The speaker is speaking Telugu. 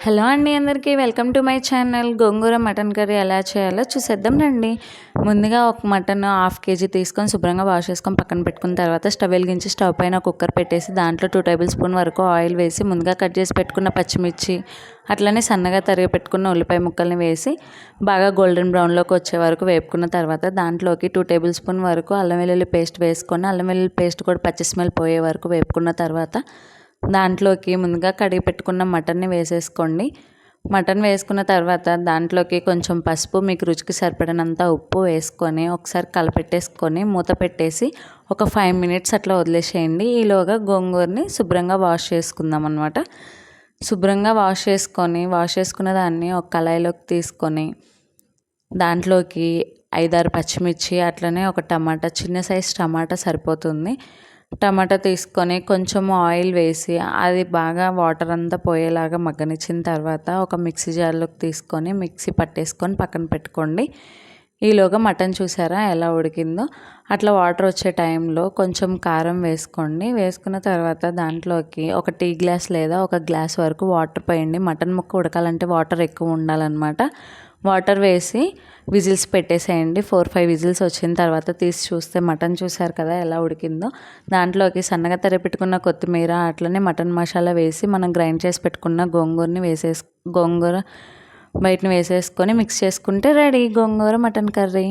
హలో అండి, అందరికీ welcome to my channel. Gongura mutton curry ఎలా చేయాలో చూసేద్దాం రండి. ముందుగా ఒక మటన్ 1/2 kg తీసుకొని శుభ్రంగా వాష్ చేసుకొని పక్కన పెట్టుకున్న తర్వాత స్టవ్ వెలిగించి స్టవ్ పైన కుక్కర్ పెట్టేసి దాంట్లో 2 టేబుల్ స్పూన్ వరకు ఆయిల్ వేసి ముందుగా కట్ చేసి పెట్టుకున్న పచ్చిమిర్చి అట్లనే సన్నగా తరిగి పెట్టుకున్న ఉల్లిపాయ ముక్కల్ని వేసి బాగా గోల్డెన్ బ్రౌన్లోకి వచ్చే వరకు వేపుకున్న తర్వాత దాంట్లోకి 2 టేబుల్ స్పూన్ వరకు అల్లం వెల్లుల్లి పేస్ట్ వేసుకొని అల్లం వెల్లుల్లి పేస్ట్ కూడా పచ్చి స్మెల్ పోయే వరకు వేపుకున్న తర్వాత దాంట్లోకి ముందుగా కడిగి పెట్టుకున్న మటన్ని వేసేసుకోండి. మటన్ వేసుకున్న తర్వాత దాంట్లోకి కొంచెం పసుపు, మీకు రుచికి సరిపడినంత ఉప్పు వేసుకొని ఒకసారి కలపెట్టేసుకొని మూత పెట్టేసి ఒక 5 మినిట్స్ అట్లా వదిలేసేయండి. ఈలోగా గోంగూరని శుభ్రంగా వాష్ చేసుకుందాం అనమాట. శుభ్రంగా వాష్ చేసుకున్న దాన్ని ఒక కళాయిలోకి తీసుకొని దాంట్లోకి 5-6 పచ్చిమిర్చి అట్లనే ఒక టమాటా, చిన్న సైజ్ టమాటా సరిపోతుంది. టమాటా తీసుకొని కొంచెం ఆయిల్ వేసి అది బాగా వాటర్ అంతా పోయేలాగా మగ్గనిచ్చిన తర్వాత ఒక మిక్సీ జార్లోకి తీసుకొని మిక్సీ పట్టేసుకొని పక్కన పెట్టుకోండి. ఈలోగా మటన్ చూసారా ఎలా ఉడికిందో. అట్లా వాటర్ వచ్చే టైంలో కొంచెం కారం వేసుకోండి. వేసుకున్న తర్వాత దాంట్లోకి ఒక టీ గ్లాస్ లేదా ఒక గ్లాస్ వరకు వాటర్ పోయండి. మటన్ ముక్క ఉడకాలంటే వాటర్ ఎక్కువ ఉండాలన్నమాట. వాటర్ వేసి విజిల్స్ పెట్టేసేయండి. 4-5 విజిల్స్ వచ్చిన తర్వాత తీసి చూస్తే మటన్ చూసారు కదా ఎలా ఉడికిందో. దాంట్లోకి సన్నగా తరిపెట్టుకున్న కొత్తిమీర అట్లనే మటన్ మసాలా వేసి మనం గ్రైండ్ చేసి పెట్టుకున్న గోంగూర బయటని వేసేసుకొని మిక్స్ చేసుకుంటే రెడీ గోంగూర మటన్ కర్రీ.